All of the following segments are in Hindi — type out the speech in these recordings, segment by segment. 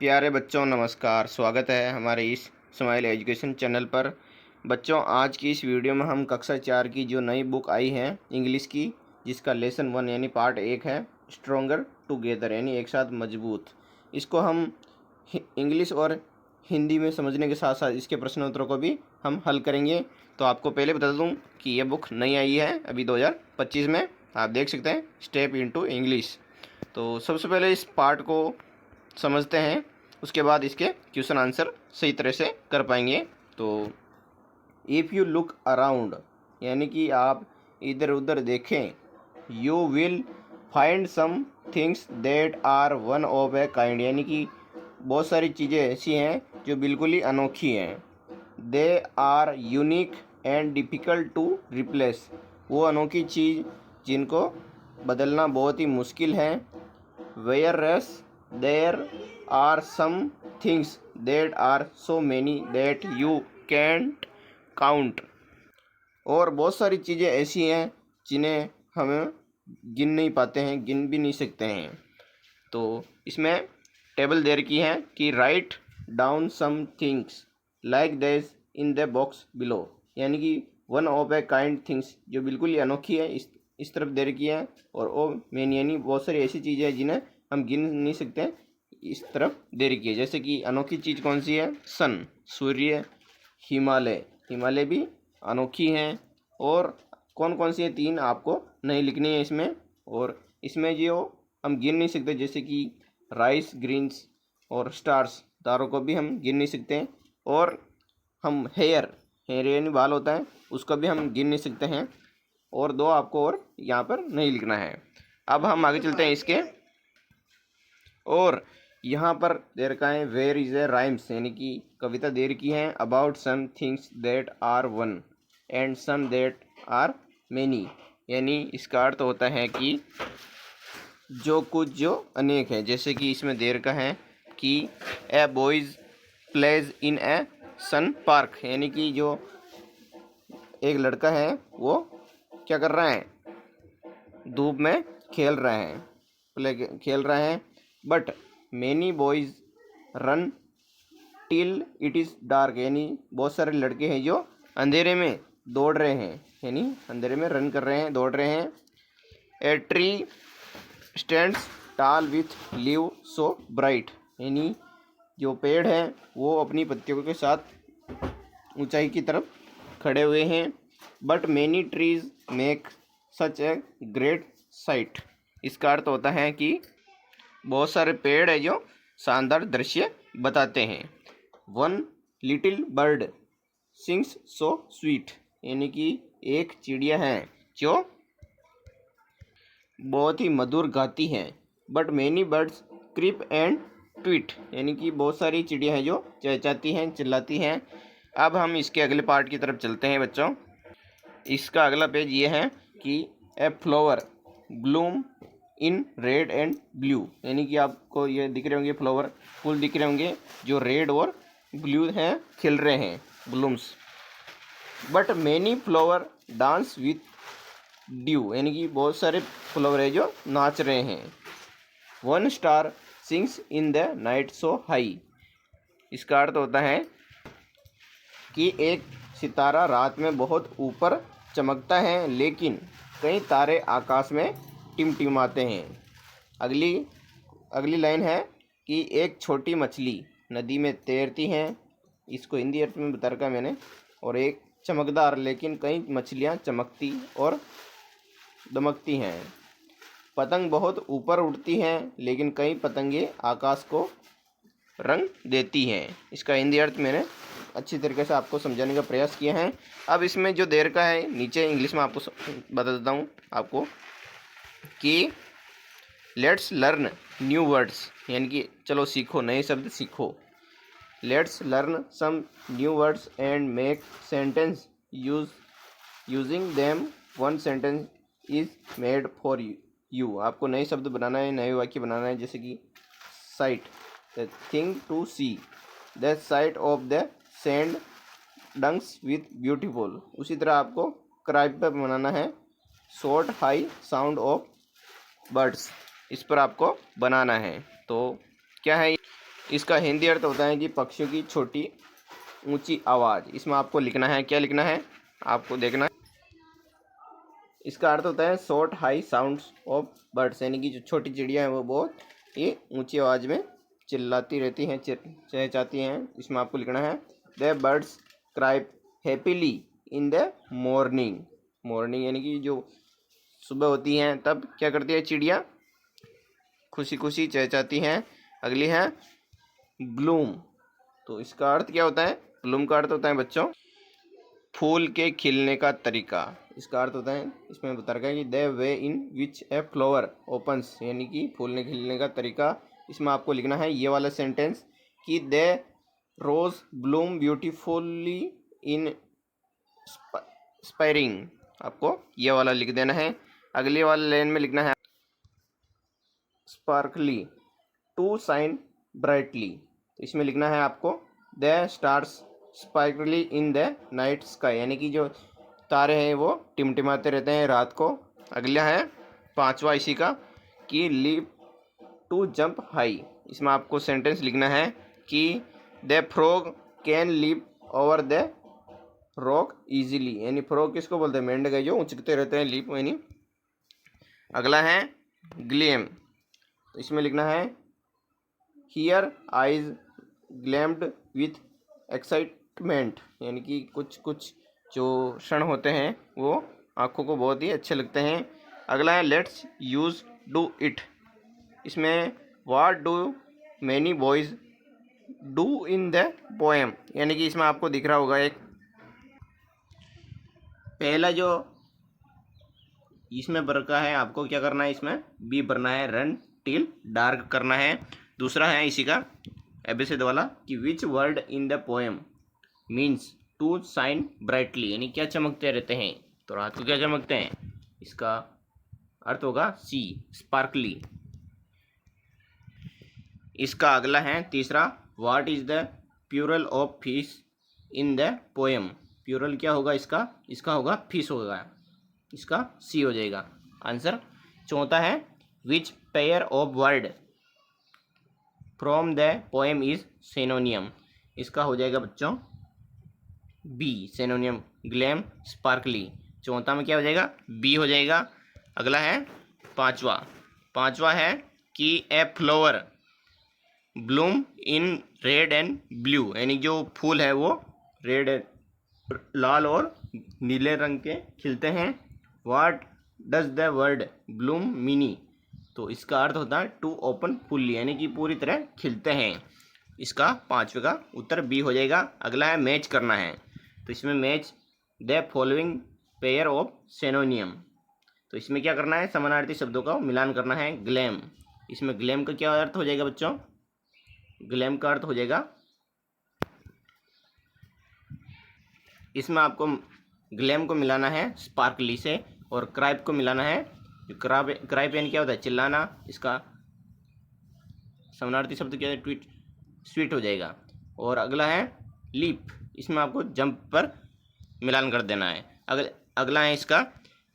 प्यारे बच्चों नमस्कार। स्वागत है हमारे इस स्माइल एजुकेशन चैनल पर। बच्चों आज की इस वीडियो में हम कक्षा 4 की जो नई बुक आई है इंग्लिश की, जिसका लेसन 1 यानी पार्ट 1 है स्ट्रोंगर टुगेदर यानी एक साथ मजबूत, इसको हम इंग्लिश और हिंदी में समझने के साथ साथ इसके प्रश्न उत्तरों को भी हम हल करेंगे। तो आपको पहले बता दूं कि ये बुक नई आई है अभी 2025 में, आप देख सकते हैं स्टेप इनटू इंग्लिश। तो सबसे पहले इस पार्ट को समझते हैं, उसके बाद इसके क्वेश्चन आंसर सही तरह से कर पाएंगे। तो इफ़ यू लुक अराउंड यानी कि आप इधर उधर देखें, you will find some things that are one of a kind यानी कि बहुत सारी चीज़ें ऐसी हैं जो बिल्कुल ही अनोखी हैं। They are unique and difficult to replace, वो अनोखी चीज़ जिनको बदलना बहुत ही मुश्किल है। whereas there are some things that are so many that you can't count, और बहुत सारी चीज़ें ऐसी हैं जिन्हें हमें गिन नहीं पाते हैं, गिन भी नहीं सकते हैं। तो इसमें टेबल दे रखी है कि write down some things like this in the box below, यानी कि one of a kind things जो बिल्कुल ही अनोखी है इस तरफ दे रखी है, और ओ मेन यानी बहुत सारी ऐसी चीज़ें हैं जिन्हें हम गिन नहीं सकते इस तरफ दे रखी है। जैसे कि अनोखी चीज़ कौन सी है? सन, सूर्य, हिमालय, हिमालय भी अनोखी हैं। और कौन कौन सी है? 3 आपको नहीं लिखनी है इसमें। और इसमें जो हम गिन नहीं सकते जैसे कि राइस, ग्रीन्स और स्टार्स, तारों को भी हम गिन नहीं सकते। और हम हेयर यानी बाल होता है, उसको भी हम गिन नहीं सकते हैं। और 2 आपको और यहाँ पर नहीं लिखना है। अब हम आगे चलते हैं इसके। और यहाँ पर दे रखा है वेयर इज ए राइम्स यानी कि कविता दे रखी है about some things that are one and some that are many, यानी इसका अर्थ होता है कि जो कुछ जो अनेक है। जैसे कि इसमें दे रखा है कि ए boys plays in A sun park, यानी कि जो एक लड़का है वो क्या कर रहा है? धूप में खेल रहे हैं, खेल रहे हैं। But many boys run till it is dark, यानी बहुत सारे लड़के हैं जो अंधेरे में दौड़ रहे हैं, यानी अंधेरे में रन कर रहे हैं, दौड़ रहे हैं। ए ट्री स्टैंड्स टाल विथ लीव सो ब्राइट, यानी जो पेड़ है वो अपनी पत्तियों के साथ ऊंचाई की तरफ खड़े हुए हैं। But many trees make such a great site, इसका अर्थ होता है कि बहुत सारे पेड़ है जो शानदार दृश्य बताते हैं। One little bird sings so sweet, यानी कि एक चिड़िया है जो बहुत ही मधुर गाती है। But many birds chirp and tweet, यानी कि बहुत सारी चिड़िया हैं जो चहचहाती हैं, चिल्लाती हैं। अब हम इसके अगले पार्ट की तरफ चलते हैं बच्चों। इसका अगला पेज ये है कि a flower Bloom in red and blue, यानी कि आपको ये दिख रहे होंगे फ्लावर, फूल दिख रहे होंगे जो रेड और ब्लू हैं, खिल रहे हैं, blooms. But many flower dance with dew, यानी कि बहुत सारे फ्लावर है जो नाच रहे हैं। One star sings in the night so high, इसका अर्थ होता है कि एक सितारा रात में बहुत ऊपर चमकता है, लेकिन कई तारे आकाश में टिमटिमाते हैं। अगली लाइन है कि एक छोटी मछली नदी में तैरती है, इसको हिंदी अर्थ में बता रखा मैंने। और एक चमकदार, लेकिन कई मछलियाँ चमकती और दमकती हैं। पतंग बहुत ऊपर उड़ती हैं, लेकिन कई पतंगे आकाश को रंग देती हैं। इसका हिंदी अर्थ मैंने अच्छी तरीके से आपको समझाने का प्रयास किया है। अब इसमें जो दे रखा है नीचे इंग्लिश में आपको बता देता हूँ आपको कि लेट्स लर्न न्यू वर्ड्स, यानी कि चलो सीखो, नए शब्द सीखो। Let's learn some new words and make sentence using them, one sentence is made for you. आपको नए शब्द बनाना है, नए वाक्य बनाना है। जैसे कि sight, the thing to see, the sight of the sand dunes with beautiful. उसी तरह आपको क्राइप पर बनाना है, short high sound of birds, इस पर आपको बनाना है। तो क्या है? इसका हिंदी अर्थ होता है कि पक्षियों की छोटी ऊंची आवाज़। इसमें आपको लिखना है, क्या लिखना है आपको देखना है। इसका अर्थ होता है short high sounds of birds, यानी कि जो छोटी चिड़िया हैं वो बहुत ये ऊंची आवाज़ में चिल्लाती रहती हैं, चहचहाती हैं। इसमें आपको लिखना है the birds cry happily in the morning. Morning यानी कि जो सुबह होती हैं तब क्या करती है चिड़िया, खुशी खुशी चहचहाती हैं। अगली है ब्लूम। तो इसका अर्थ क्या होता है, ब्लूम का अर्थ होता है बच्चों फूल के खिलने का तरीका। इसका अर्थ होता है, इसमें बता रखा है कि the way in which a flower opens, यानी कि फूल ने खिलने का तरीका। इसमें आपको लिखना है ये वाला सेंटेंस कि द रोज ब्लूम ब्यूटीफुली इन स्पायरिंग। आपको ये वाला लिख देना है। अगली वाले लाइन में लिखना है स्पार्कली टू शाइन ब्राइटली। तो इसमें लिखना है आपको the stars sparkly in the night sky, यानी कि जो तारे हैं वो टिमटिमाते रहते हैं रात को। अगला है पांचवा इसी का कि लीप टू जंप हाई। इसमें आपको सेंटेंस लिखना है कि the frog can leap over the rock easily, यानी फ्रॉग किसको बोलते हैं, मेंढक जो उछलते रहते हैं, लीप यानी। अगला है ग्लेम। तो इसमें लिखना है हियर आइज ग्लैम्ड विथ एक्साइटमेंट, यानी कि कुछ कुछ जो क्षण होते हैं वो आँखों को बहुत ही अच्छे लगते हैं। अगला है लेट्स यूज़ डू इट। इसमें what do many boys do in the poem, यानी कि इसमें आपको दिख रहा होगा एक पहला जो इसमें बरका है, आपको क्या करना है, इसमें बी भरना है, रन टिल डार्क करना है। दूसरा है इसी का एबीसीडी वाला कि which word in the poem means to shine brightly, यानी क्या चमकते रहते हैं, तो रात को क्या चमकते हैं। इसका अर्थ होगा सी स्पार्कली। इसका अगला है तीसरा what is the plural of fish in the poem. Plural क्या होगा इसका, इसका होगा फिश होगा, इसका सी हो जाएगा आंसर। चौथा है which pair of word from the poem is सिनोनियम। इसका हो जाएगा बच्चों बी सिनोनियम, ग्लैम स्पार्कली। चौथा में क्या हो जाएगा, बी हो जाएगा। अगला है पांचवा है कि a flower Bloom in red and blue, यानी जो फूल है वो रेड लाल और नीले रंग के खिलते हैं। What does the word Bloom मीनी, तो इसका अर्थ होता है टू ओपन फुल्ली, यानी कि पूरी तरह खिलते हैं। इसका पांचवे का उत्तर बी हो जाएगा। अगला है मैच करना है। तो इसमें match the following pair of सिनोनियम। तो इसमें क्या करना है, समानार्थी शब्दों का मिलान करना है। ग्लैम, इसमें ग्लैम का क्या अर्थ हो जाएगा बच्चों, ग्लैम का अर्थ हो जाएगा, इसमें आपको ग्लैम को मिलाना है स्पार्कली से, और क्राइप को मिलाना है, क्राइप यानी क्या होता है चिल्लाना, इसका समानार्थी शब्द क्या है ट्वीट स्वीट हो जाएगा। और अगला है लीप, इसमें आपको जंप पर मिलान कर देना है। अगला है इसका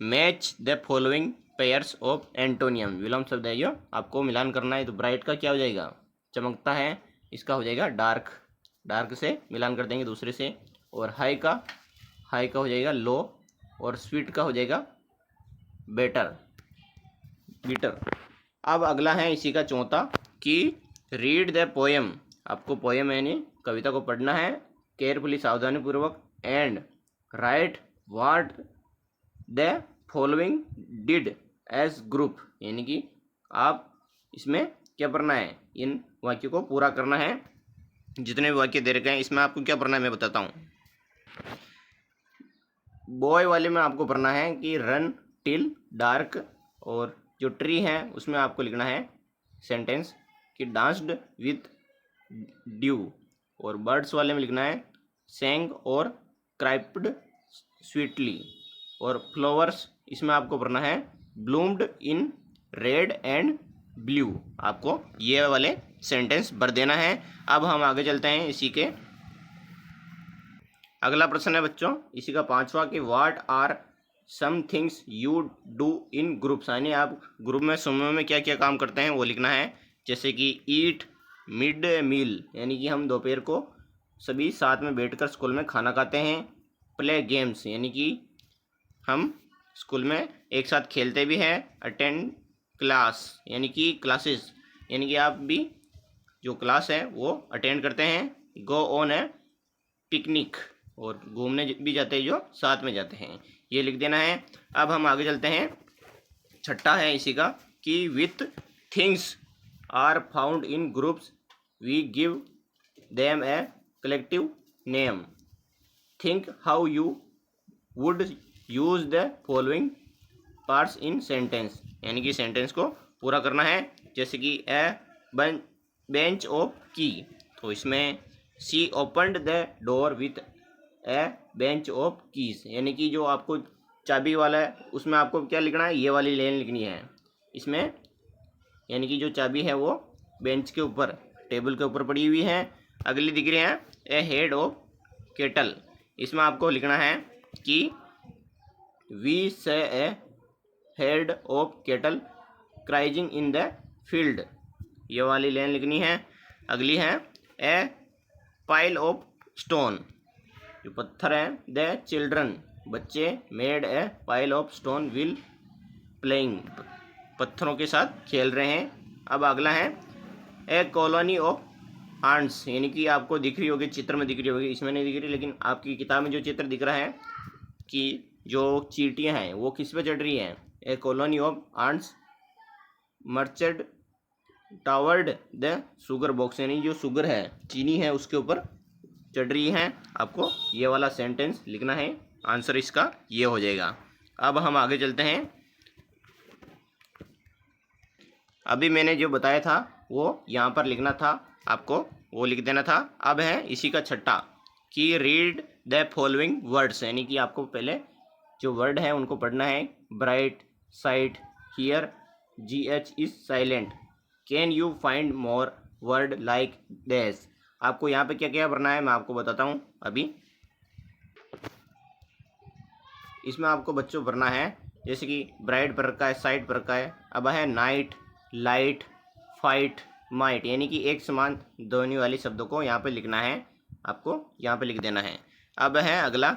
match the following pairs of antonym, विलोम शब्द है जो आपको मिलान करना है। तो ब्राइट का क्या हो जाएगा, चमकता है, इसका हो जाएगा डार्क, डार्क से मिलान कर देंगे दूसरे से। और हाई का हो जाएगा लो, और स्वीट का हो जाएगा बीटर। अब अगला है इसी का चौथा कि रीड द पोएम, आपको पोएम यानी कविता को पढ़ना है केयरफुली सावधानी पूर्वक, and right what the following did age group, यानी कि आप इसमें क्या पढ़ना है, इन वाक्यों को पूरा करना है। जितने भी वाक्य दे रखे हैं इसमें आपको क्या पढ़ना है मैं बताता हूँ। बॉय वाले में आपको पढ़ना है कि रन टिल डार्क, और जो ट्री है उसमें आपको लिखना है सेंटेंस कि डांस्ड विथ ड्यू, और बर्ड्स वाले में लिखना है सेंग और क्राइप्ड स्वीटली, और फ्लावर्स इसमें आपको पढ़ना है bloomed in red and blue. आपको ये वाले सेंटेंस भर देना है। अब हम आगे चलते हैं इसी के अगला प्रश्न है बच्चों इसी का पांचवा कि what are some things you do in groups, यानी आप ग्रुप में समूह में क्या क्या काम करते हैं वो लिखना है। जैसे कि ईट, मिड डे मील यानी कि हम दोपहर को सभी साथ में बैठकर स्कूल में खाना खाते हैं। प्ले गेम्स यानी कि हम स्कूल में एक साथ खेलते भी हैं। अटेंड क्लास यानी कि क्लासेस यानी कि आप भी जो क्लास है वो अटेंड करते हैं। गो ऑन ए पिकनिक और घूमने भी जाते हैं जो साथ में जाते हैं, ये लिख देना है। अब हम आगे चलते हैं। छठा है इसी का कि with things are found in groups we give them a collective name. Think how you would use the following parts in sentence यानी कि सेंटेंस को पूरा करना है। जैसे कि ए बेंच ऑफ की, तो इसमें she opened the door with a bench of keys यानी कि जो आपको चाबी वाला है उसमें आपको क्या लिखना है, ये वाली लाइन लिखनी है इसमें। यानी कि जो चाबी है वो बेंच के ऊपर टेबल के ऊपर पड़ी हुई है। अगली दिख रही है ए हेड ऑफ केटल, इसमें आपको लिखना है कि we saw a head of cattle grazing in the field, ये वाली लाइन लिखनी है। अगली है ए पाइल ऑफ स्टोन, जो पत्थर है। द चिल्ड्रन बच्चे made a pile of stone will playing, पत्थरों के साथ खेल रहे हैं। अब अगला है ए कॉलोनी ऑफ आंट्स यानी कि आपको दिख रही होगी, चित्र में दिख रही होगी, इसमें नहीं दिख रही, लेकिन आपकी किताब में जो चित्र दिख रहा है कि जो चींटियां हैं वो किस पे चढ़ रही हैं। A colony of ants marched toward the sugar box यानी जो शुगर है, चीनी है, उसके ऊपर चढ़ रही हैं। आपको ये वाला सेंटेंस लिखना है, आंसर इसका ये हो जाएगा। अब हम आगे चलते हैं। अभी मैंने जो बताया था वो यहाँ पर लिखना था, आपको वो लिख देना था। अब है इसी का छठा कि रीड द फॉलोइंग वर्ड्स यानी कि आपको पहले जो वर्ड है उनको पढ़ना है। Bright, site, here, GH is silent, can you find more word like this. आपको यहाँ पे क्या क्या भरना है मैं आपको बताता हूँ अभी। इसमें आपको बच्चों भरना है जैसे कि ब्राइट पर रखा है, साइट पर रखा है। अब है नाइट, लाइट, फाइट, माइट यानी कि एक समान ध्वनि वाले शब्दों को यहाँ पे लिखना है, आपको यहाँ पे लिख देना है। अब है अगला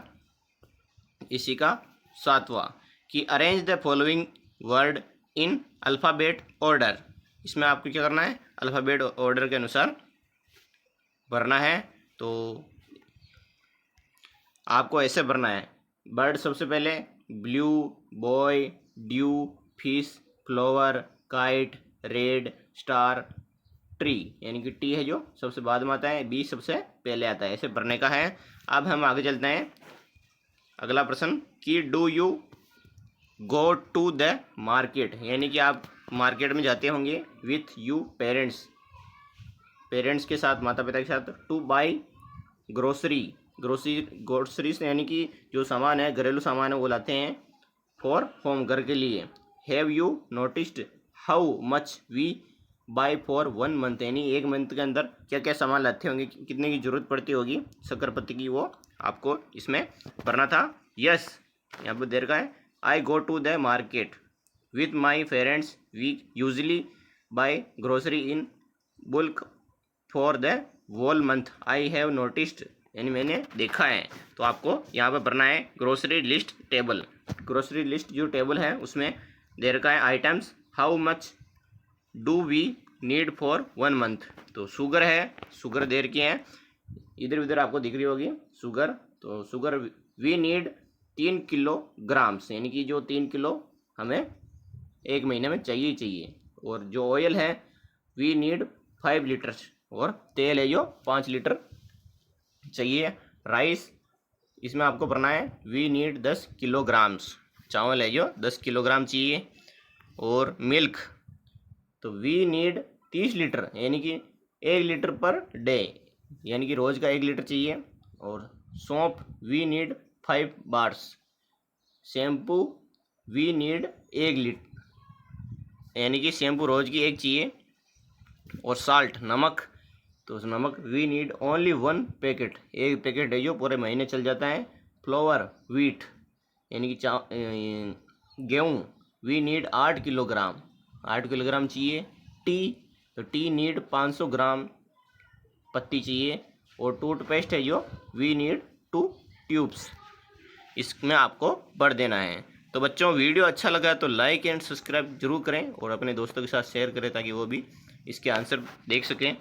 इसी का सातवां कि arrange the following word in alphabet order. इसमें आपको क्या करना है, अल्फ़ाबेट ऑर्डर के अनुसार भरना है। तो आपको ऐसे भरना है। बर्ड सबसे पहले, blue, boy, due, fish, flower, kite, red, star, tree यानी कि टी है जो सबसे बाद में आता है, बी सबसे पहले आता है, ऐसे भरने का है। अब हम आगे चलते हैं। अगला प्रश्न कि do you go to the market यानी कि आप मार्केट में जाते होंगे विथ यू पेरेंट्स, पेरेंट्स के साथ, माता पिता के साथ। टू बाई ग्रोसरीज यानी कि जो सामान है, घरेलू सामान है वो लाते हैं। फॉर होम घर के लिए। Have you noticed how much we buy for 1 month यानी 1 मंथ के अंदर क्या क्या सामान लाते होंगे, कितने की ज़रूरत पड़ती होगी शक्करपत्ती की, वो आपको इसमें भरना था। यस यहाँ पर देर का है। I go to the market with my parents, we usually buy grocery in bulk for the whole month, I have noticed यानी मैंने देखा है। तो आपको यहाँ पर भरना है grocery list table. Grocery list जो टेबल है उसमें दे रखा है items, how much do we need for 1 month. तो शुगर है, शुगर दे रखी है, इधर उधर आपको दिख रही होगी शुगर। तो शुगर वी नीड 3 किलोग्राम्स यानी कि जो 3 किलो हमें 1 महीने में चाहिए ही चाहिए। और जो ऑयल है वी नीड 5 लीटर्स, और तेल है जो 5 लीटर चाहिए। राइस इसमें आपको भरना है वी नीड 10 किलोग्राम्स, चावल है जो 10 किलोग्राम चाहिए। और मिल्क तो वी नीड 30 लीटर यानी कि 1 लीटर पर डे यानी कि रोज़ का 1 लीटर चाहिए। और सौंफ we need 5 bars. Shampoo we need 1 litre यानी कि शैम्पू रोज़ की 1 चाहिए। और साल्ट नमक, तो उस नमक we need only 1 packet, 1 packet है जो पूरे महीने चल जाता है। फ्लोवर व्हीट यानी कि गेहूँ वी नीड 8 किलोग्राम, 8 किलोग्राम चाहिए। टी तो टी नीड 500 ग्राम पत्ती चाहिए, और टूथपेस्ट है जो वी नीड 2 ट्यूब्स, इसमें आपको भर देना है। तो बच्चों वीडियो अच्छा लगा तो लाइक एंड सब्सक्राइब जरूर करें और अपने दोस्तों के साथ शेयर करें ताकि वो भी इसके आंसर देख सकें।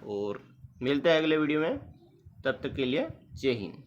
और मिलते हैं अगले वीडियो में, तब तक के लिए जय हिंद।